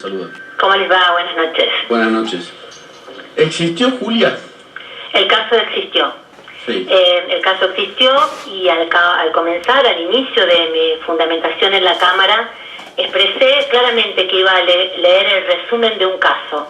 saluda. ¿Cómo les va? Buenas noches. Buenas noches. ¿Existió Julia? El caso existió. Sí. El caso existió y al comenzar, al inicio de mi fundamentación en la Cámara, expresé claramente que iba a leer el resumen de un caso.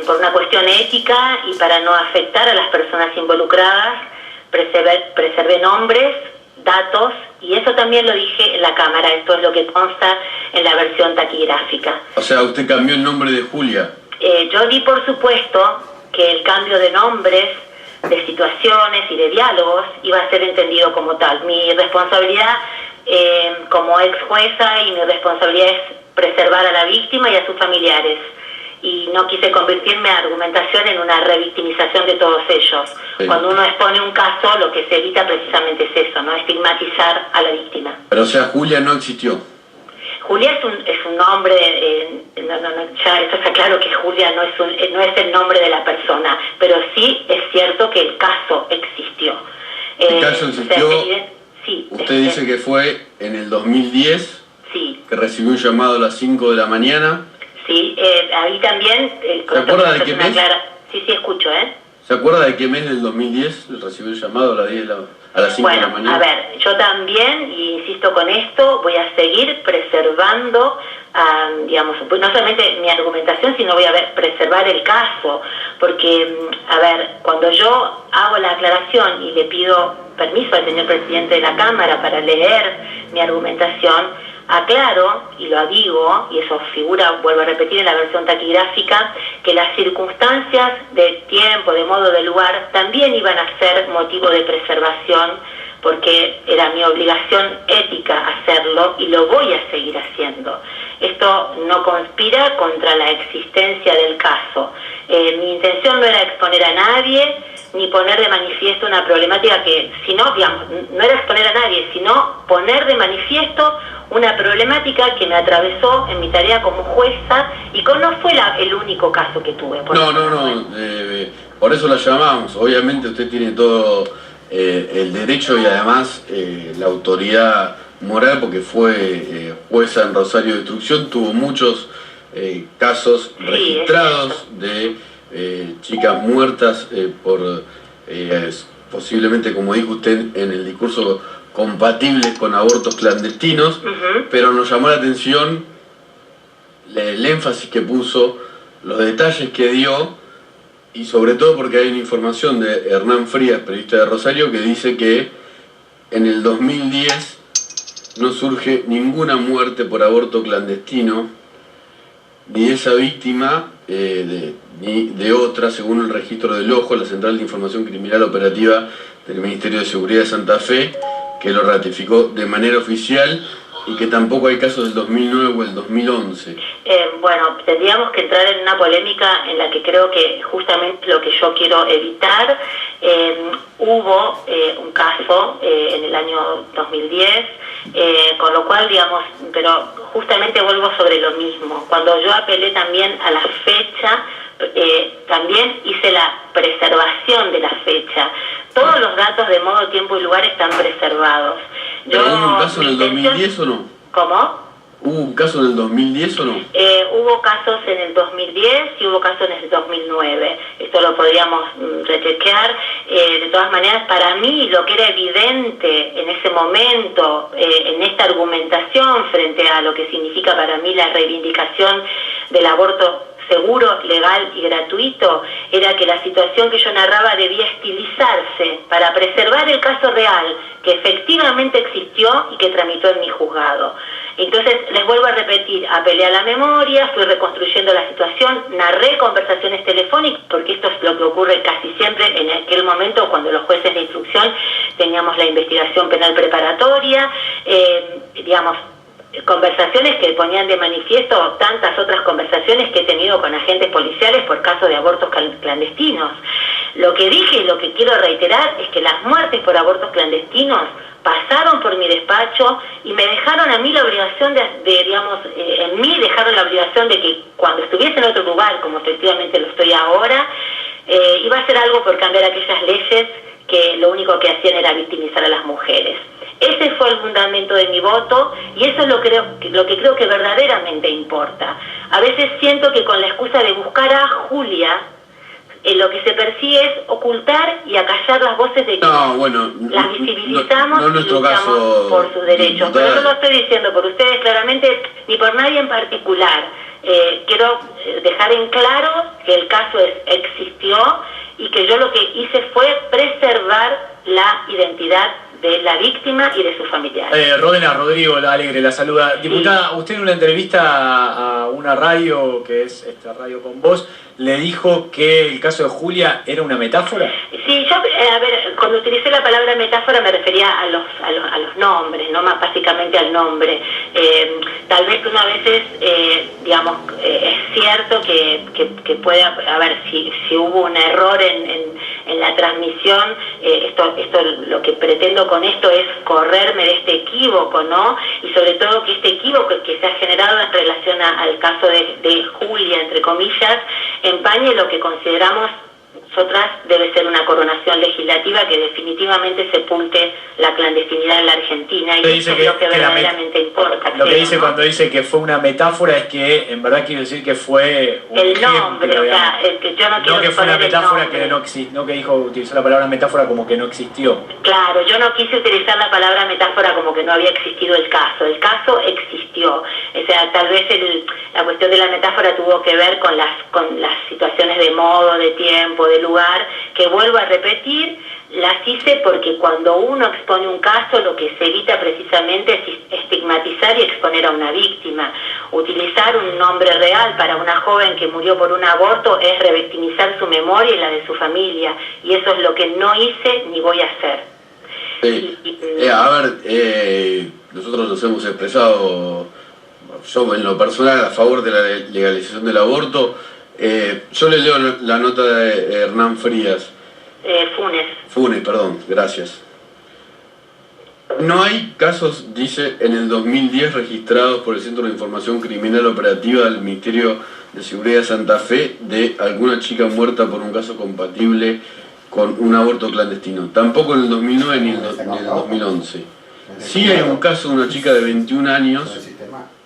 Por una cuestión ética y para no afectar a las personas involucradas, preservé nombres, datos, y eso también lo dije en la Cámara. Esto es lo que consta en la versión taquigráfica. O sea, usted cambió el nombre de Julia. Yo di por supuesto que el cambio de nombres, de situaciones y de diálogos iba a ser entendido como tal. Mi responsabilidad como ex jueza y mi responsabilidad es preservar a la víctima y a sus familiares. Y no quise convertirme a argumentación en una revictimización de todos ellos. Sí. Cuando uno expone un caso, lo que se evita precisamente es eso, no estigmatizar a la víctima. Pero o sea, Julia no existió. Julia es un nombre, ya esto está claro que Julia no es el nombre de la persona, pero sí es cierto que el caso existió. El caso existió, sí, usted dice que fue en el 2010, sí, que recibió un llamado a las 5 de la mañana. Sí, ahí también... ¿Se acuerda de qué mes? Sí, escucho, ¿Se acuerda de qué mes del 2010 recibió el llamado a las 5 de la mañana? A ver, yo también, y insisto con esto, voy a seguir preservando, digamos, no solamente mi argumentación, sino voy a preservar el caso, porque, a ver, cuando yo hago la aclaración y le pido permiso al señor presidente de la Cámara para leer mi argumentación, aclaro, y lo digo, y eso figura, vuelvo a repetir en la versión taquigráfica, que las circunstancias de tiempo, de modo, de lugar, también iban a ser motivo de preservación, porque era mi obligación ética hacerlo, y lo voy a seguir haciendo. Esto no conspira contra la existencia del caso. Mi intención no era exponer a nadie, ni poner de manifiesto una problemática que, sino, digamos, no era exponer a nadie, sino poner de manifiesto una problemática que me atravesó en mi tarea como jueza y que no fue el único caso que tuve. No, por eso la llamamos. Obviamente usted tiene todo el derecho y además la autoridad moral, porque fue jueza en Rosario de Instrucción, tuvo muchos casos registrados de chicas muertas por posiblemente, como dijo usted en el discurso, compatibles con abortos clandestinos, pero nos llamó la atención el énfasis que puso, los detalles que dio, y sobre todo porque hay una información de Hernán Frías, periodista de Rosario, que dice que en el 2010 no surge ninguna muerte por aborto clandestino, ni de esa víctima, ni de otra, según el registro del Ojo, la Central de Información Criminal Operativa del Ministerio de Seguridad de Santa Fe, que lo ratificó de manera oficial, y que tampoco hay casos del 2009 o el 2011. Bueno, tendríamos que entrar en una polémica en la que creo que justamente lo que yo quiero evitar. Hubo un caso en el año 2010, con lo cual, digamos, pero justamente vuelvo sobre lo mismo. Cuando yo apelé también a la fecha, también hice la preservación de la fecha. Todos los datos de modo, tiempo y lugar están preservados. ¿Pero hubo un caso en el 2010 o no? ¿Cómo? ¿Hubo un caso en el 2010 o no? Hubo casos en el 2010 y hubo casos en el 2009. Esto lo podríamos rechequear. De todas maneras, para mí lo que era evidente en ese momento, en esta argumentación frente a lo que significa para mí la reivindicación del aborto seguro, legal y gratuito, era que la situación que yo narraba debía estilizarse para preservar el caso real, que efectivamente existió y que tramitó en mi juzgado. Entonces, les vuelvo a repetir, apelé a la memoria, fui reconstruyendo la situación, narré conversaciones telefónicas, porque esto es lo que ocurre casi siempre en aquel momento cuando los jueces de instrucción teníamos la investigación penal preparatoria, digamos, conversaciones que ponían de manifiesto tantas otras conversaciones que he tenido con agentes policiales por casos de abortos clandestinos. Lo que dije y lo que quiero reiterar es que las muertes por abortos clandestinos pasaron por mi despacho y me dejaron a mí la obligación en mí dejaron la obligación de que cuando estuviese en otro lugar, como efectivamente lo estoy ahora, iba a hacer algo por cambiar aquellas leyes que lo único que hacían era victimizar a las mujeres. Ese fue el fundamento de mi voto y eso es lo que creo que verdaderamente importa. A veces siento que con la excusa de buscar a Julia, lo que se persigue es ocultar y acallar las voces de quienes las visibilizamos y luchamos por sus derechos. Pero no lo estoy diciendo por ustedes claramente ni por nadie en particular. Quiero dejar en claro que el caso existió y que yo lo que hice fue preservar la identidad de la víctima y de sus familiares. Rodena, Rodrigo Alegre la saluda. Diputada, usted en una entrevista a una radio, que es esta Radio Con Voz, le dijo que el caso de Julia era una metáfora. Sí, yo, a ver, cuando utilicé la palabra metáfora me refería a los nombres, no más básicamente al nombre. Tal vez uno a veces, digamos, es cierto que puede, a ver, si hubo un error en la transmisión, esto lo que pretendo con esto es correrme de este equívoco, ¿no? Y sobre todo que este equívoco que se ha generado en relación al caso de Julia, entre comillas, empañe lo que consideramos nosotras debe ser una coronación legislativa que definitivamente sepulte la clandestinidad en la Argentina, y eso es lo que verdaderamente importa. Lo que dice, ¿no? Cuando dice que fue una metáfora es que en verdad quiere decir que fue un el nombre, ejemplo, o sea, yo no quiero no que fue una metáfora que no existió, no que dijo, utilizó la palabra metáfora como que no existió. Claro, yo no quise utilizar la palabra metáfora como que no había existido el caso existió. O sea, tal vez la cuestión de la metáfora tuvo que ver con las situaciones de modo, de tiempo, de lugar, que vuelvo a repetir, las hice porque cuando uno expone un caso lo que se evita precisamente es estigmatizar y exponer a una víctima. Utilizar un nombre real para una joven que murió por un aborto es revictimizar su memoria y la de su familia, y eso es lo que no hice ni voy a hacer. A ver, nosotros nos hemos expresado, yo en lo personal, a favor de la legalización del aborto. Yo le leo la nota de Hernán Frías. Funes, perdón, gracias. No hay casos, dice, en el 2010 registrados por el Centro de Información Criminal Operativa del Ministerio de Seguridad de Santa Fe de alguna chica muerta por un caso compatible con un aborto clandestino. Tampoco en el 2009 ni en el 2011. Sí hay un caso de una chica de 21 años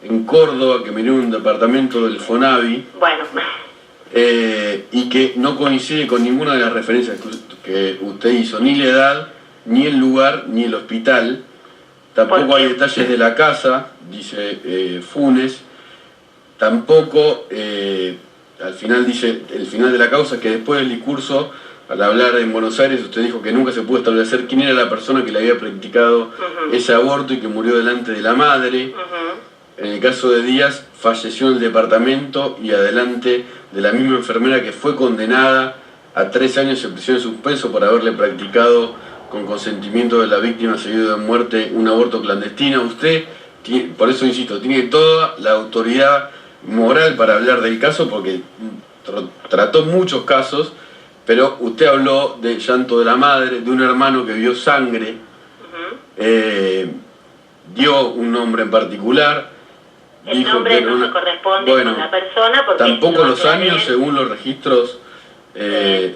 en Córdoba que murió en un departamento del Fonavi. Bueno. Y que no coincide con ninguna de las referencias que usted hizo, ni la edad, ni el lugar, ni el hospital. Tampoco hay detalles de la casa, dice Funes. Tampoco, al final dice, el final de la causa, que después del discurso, al hablar en Buenos Aires, usted dijo que nunca se pudo establecer quién era la persona que le había practicado ese aborto y que murió delante de la madre. En el caso de Díaz, falleció en el departamento y adelante de la misma enfermera que fue condenada a 3 años en prisión de suspenso por haberle practicado con consentimiento de la víctima seguido de muerte un aborto clandestino. Usted, por eso insisto, tiene toda la autoridad moral para hablar del caso porque trató muchos casos, pero usted habló del llanto de la madre, de un hermano que vio sangre, dio un nombre en particular. El nombre no se corresponde con la persona porque tampoco los años según los registros.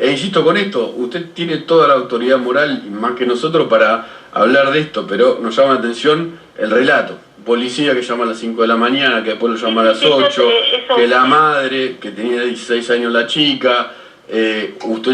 Insisto con esto, usted tiene toda la autoridad moral y más que nosotros para hablar de esto, pero nos llama la atención el relato. Policía que llama a las 5 de la mañana, que después lo llama a las 8, que la madre, que tenía 16 años la chica, usted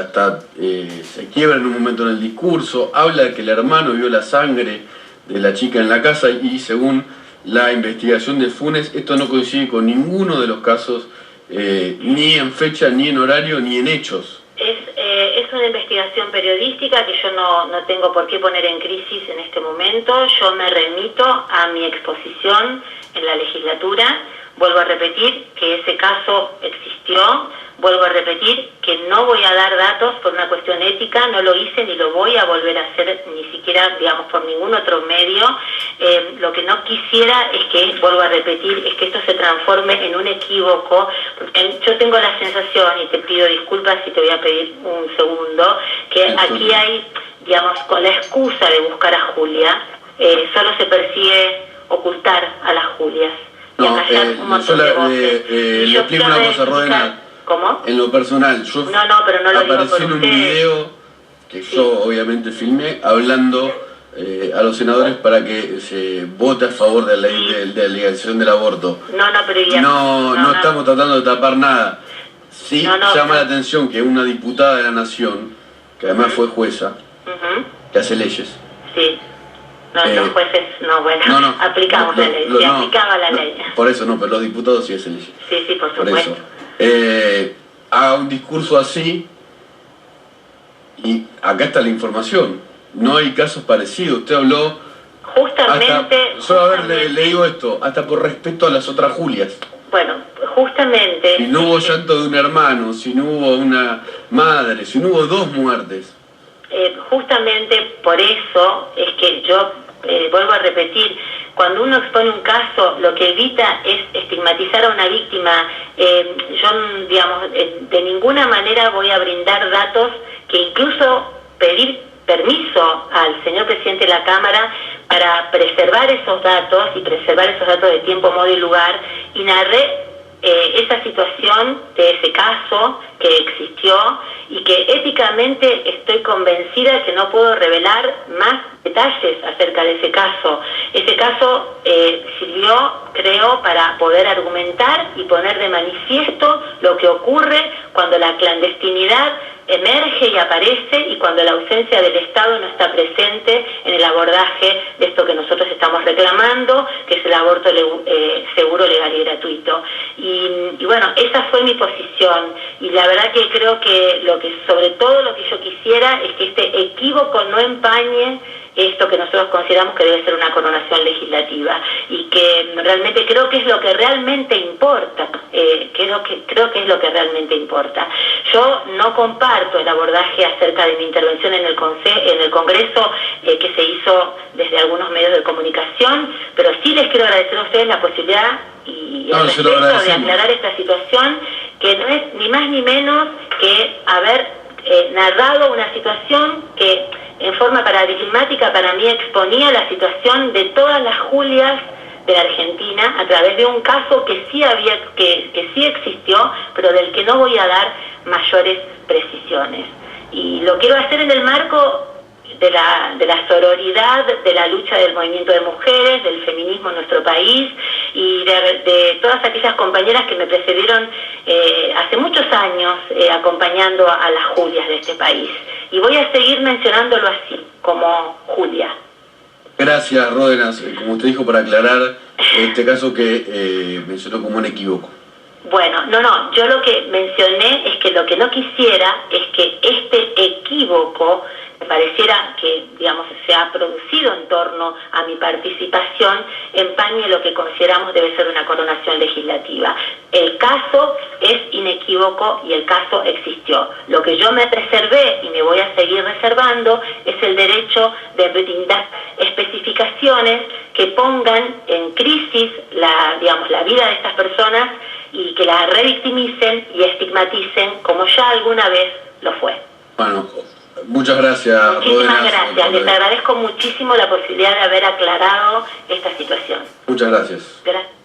hasta se quiebra en un momento en el discurso, habla de que el hermano vio la sangre de la chica en la casa y según la investigación de Funes, esto no coincide con ninguno de los casos, ni en fecha, ni en horario, ni en hechos. Es una investigación periodística que yo no tengo por qué poner en crisis en este momento. Yo me remito a mi exposición en la legislatura. Vuelvo a repetir que ese caso existió. Vuelvo a repetir que no voy a dar datos por una cuestión ética, no lo hice ni lo voy a volver a hacer, ni siquiera, digamos, por ningún otro medio. Lo que no quisiera es que, vuelvo a repetir, es que esto se transforme en un equívoco. Yo tengo la sensación, y te pido disculpas si te voy a pedir un segundo, que aquí hay, digamos, con la excusa de buscar a Julia, solo se persigue ocultar a las Julias. Y acallar un montón de voces. Le explico una cosa, Rodena. ¿Cómo? En lo personal, yo pero no lo aparecí digo por en un video que yo obviamente filmé, hablando a los senadores para que se vote a favor de la ley de legalización del aborto. No estamos tratando de tapar nada. Sí llama la atención que una diputada de la Nación, que además fue jueza, que hace leyes. Sí. Los jueces aplicamos la ley, se aplicaba la ley. Por eso no, pero los diputados sí hacen leyes. Sí, por supuesto. Haga un discurso así y acá está la información. No hay casos parecidos. Usted habló... Justamente... le digo esto, hasta por respeto a las otras Julias. Bueno, justamente... Si no hubo llanto de un hermano, si no hubo una madre, si no hubo 2 muertes. Justamente por eso es que yo vuelvo a repetir, cuando uno expone un caso, lo que evita es estigmatizar a una víctima. Yo, digamos, de ninguna manera voy a brindar datos, que incluso pedir permiso al señor presidente de la Cámara para preservar esos datos y preservar esos datos de tiempo, modo y lugar, y narré esa situación de ese caso que existió y que éticamente estoy convencida que no puedo revelar más detalles acerca de ese caso. Ese caso sirvió, creo, para poder argumentar y poner de manifiesto lo que ocurre cuando la clandestinidad emerge y aparece, y cuando la ausencia del Estado no está presente en el abordaje de esto que nosotros estamos reclamando, que es el aborto seguro, legal y gratuito. Y bueno, esa fue mi posición, y la verdad que creo que sobre todo lo que yo quisiera es que este equívoco no empañe esto que nosotros consideramos que debe ser una coronación legislativa, y que realmente creo que es lo que realmente importa, creo que es lo que realmente importa. Yo no comparto el abordaje acerca de mi intervención en el Congreso que se hizo desde algunos medios de comunicación, pero sí les quiero agradecer a ustedes la posibilidad y el respeto de aclarar esta situación, que no es ni más ni menos que haber narrado una situación que en forma paradigmática para mí exponía la situación de todas las Julias de la Argentina a través de un caso que sí existió, pero del que no voy a dar mayores precisiones. Y lo quiero hacer en el marco de la sororidad, de la lucha del movimiento de mujeres, del feminismo en nuestro país, y de todas aquellas compañeras que me precedieron hace muchos años acompañando a las Julias de este país. Y voy a seguir mencionándolo así, como Julia. Gracias, Ródenas, como usted dijo, por aclarar este caso que mencionó como un equívoco. Bueno, yo lo que mencioné es que lo que no quisiera es que este equívoco pareciera que, digamos, se ha producido en torno a mi participación, empañe lo que consideramos debe ser una coronación legislativa. El caso es inequívoco y el caso existió. Lo que yo me reservé y me voy a seguir reservando es el derecho de brindar especificaciones que pongan en crisis la vida de estas personas y que la revictimicen y estigmaticen como ya alguna vez lo fue. Bueno, muchas gracias. Muchísimas gracias. Les agradezco muchísimo la posibilidad de haber aclarado esta situación. Muchas gracias. Gracias.